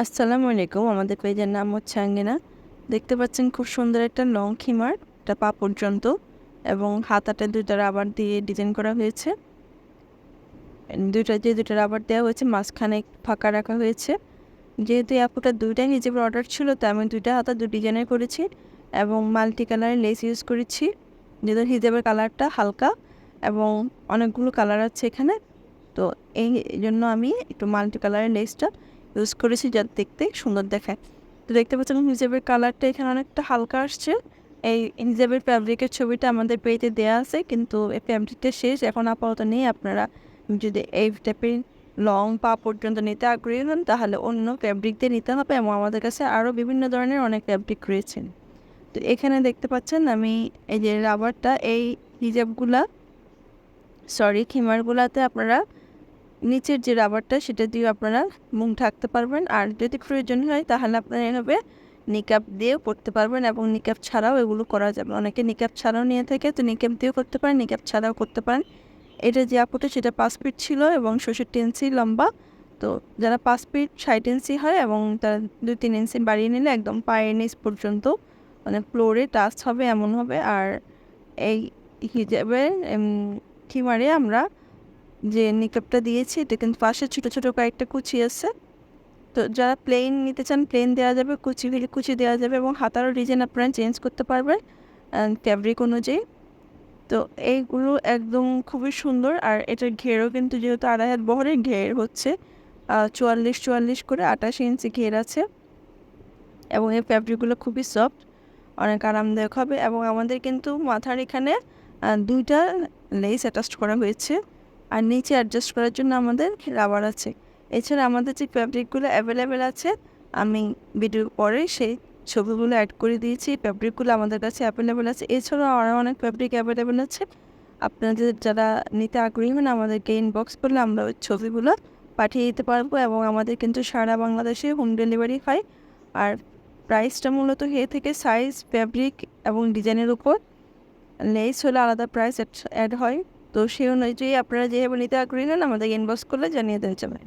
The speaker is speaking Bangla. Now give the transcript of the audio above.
আসসালামু আলাইকুম। আমাদের পেজের নাম হচ্ছে আঙ্গিনা। দেখতে পাচ্ছেন খুব সুন্দর একটা লং খিমার, এটা পা পর্যন্ত এবং হাতাটা ২টা রাবার দিয়ে ডিজাইন করা হয়েছে। ২টা রাবার দেওয়া হয়েছে, মাঝখানে ফাঁকা রাখা হয়েছে। যেহেতু এই আপুটার ২টাই হিজাবের অর্ডার ছিল, তাই আমি ২টা হাতা ২ ডিজাইনের করেছি এবং মাল্টি কালারের লেস ইউজ করেছি। যেহেতু হিজাবের কালারটা হালকা এবং অনেকগুলো কালার আছে এখানে, তো এই জন্য আমি একটু মাল্টি কালারের লেসটা ইউজ করেছি যাতে দেখতে সুন্দর দেখায়। তো দেখতে পাচ্ছেন হিজাবের কালারটা এখানে অনেকটা হালকা আসছে। এই হিজাবের ফ্যাব্রিকের ছবিটা আমাদের পেজে দেওয়া আছে, কিন্তু এই ফ্যাব্রিকটা শেষ, এখন আপাতত নেই। আপনারা যদি এই টাইপের লং পা পর্যন্ত নিতে আগ্রহী হন তাহলে অন্য ফ্যাব্রিক দিয়ে নিতে হবে এবং আমাদের কাছে আরও বিভিন্ন ধরনের অনেক ফ্যাব্রিক রয়েছে। তো এখানে দেখতে পাচ্ছেন আমি এই যে রাবারটা, এই হিজাবগুলা খিমারগুলাতে আপনারা নিচের যে রাবারটা সেটা দিয়ে আপনারা মুখ ঢাকতে পারবেন, আর যদি প্রয়োজন হয় তাহলে আপনারা এভাবে নিকাব দিয়েও পরতে পারবেন এবং নিকাব ছাড়াও এগুলো করা যাবে। অনেকে নিকাব ছাড়াও নিয়ে থাকে, তো নিকাব দিয়েও করতে পারেন, নিকাব ছাড়াও করতে পারেন। এটা যে আপুটা সেটা 5 ফিট ছিল এবং 66 ইঞ্চি লম্বা। তো যারা 5 ফিট 60 ইঞ্চি হয় এবং তারা 2-3 ইঞ্চি বাড়িয়ে নিলে একদম পায়ের নিচ পর্যন্ত মানে ফ্লোরে টাচ হবে এমন হবে। আর এই হিজাবের খিমারে আমরা যে নিকাবটা দিয়েছি এটা কিন্তু পাশে ছোটো ছোটো কয়েকটা কুচি আছে। তো যারা প্লেন নিতে চান প্লেন দেওয়া যাবে, কুচি হলে কুচি দেওয়া যাবে এবং হাতারও ডিজাইন আপনারা চেঞ্জ করতে পারবেন ফ্যাব্রিক অনুযায়ী। তো এইগুলো একদম খুবই সুন্দর। আর এটার ঘেরও কিন্তু যেহেতু 2.5 হাত বহরের ঘের হচ্ছে 44 করে 28 ইঞ্চি ঘের আছে এবং এই ফ্যাব্রিকগুলো খুবই সফট, অনেক আরামদায়ক হবে। এবং আমাদের কিন্তু মাথার এখানে 2টা লেস অ্যাটাচ করা হয়েছে আর নিচে অ্যাডজাস্ট করার জন্য আমাদের রাবার আছে। এছাড়া আমাদের যে ফ্যাব্রিকগুলো অ্যাভেলেবেল আছে, আমি ভিডিও পরে সেই ছবিগুলো অ্যাড করে দিয়েছি। ফ্যাব্রিকগুলো আমাদের কাছে অ্যাভেলেবেল আছে, এছাড়াও আরও অনেক ফ্যাব্রিক অ্যাভেলেবেল আছে। আপনাদের যারা নিতে আগ্রহী হন আমাদেরকে ইনবক্স করলে আমরা ওই ছবিগুলো পাঠিয়ে দিতে পারবো এবং আমাদের কিন্তু সারা বাংলাদেশে হোম ডেলিভারি হয়। আর প্রাইসটা মূলত থেকে সাইজ, ফ্যাব্রিক এবং ডিজাইনের উপর, লেস হলে আলাদা প্রাইস অ্যাড হয়। তো সেই অনুযায়ী আপনারা যেভাবে নিতে আগ্রহী হন আমাদের ইনবক্স করলে জানিয়ে দেওয়া যাবে।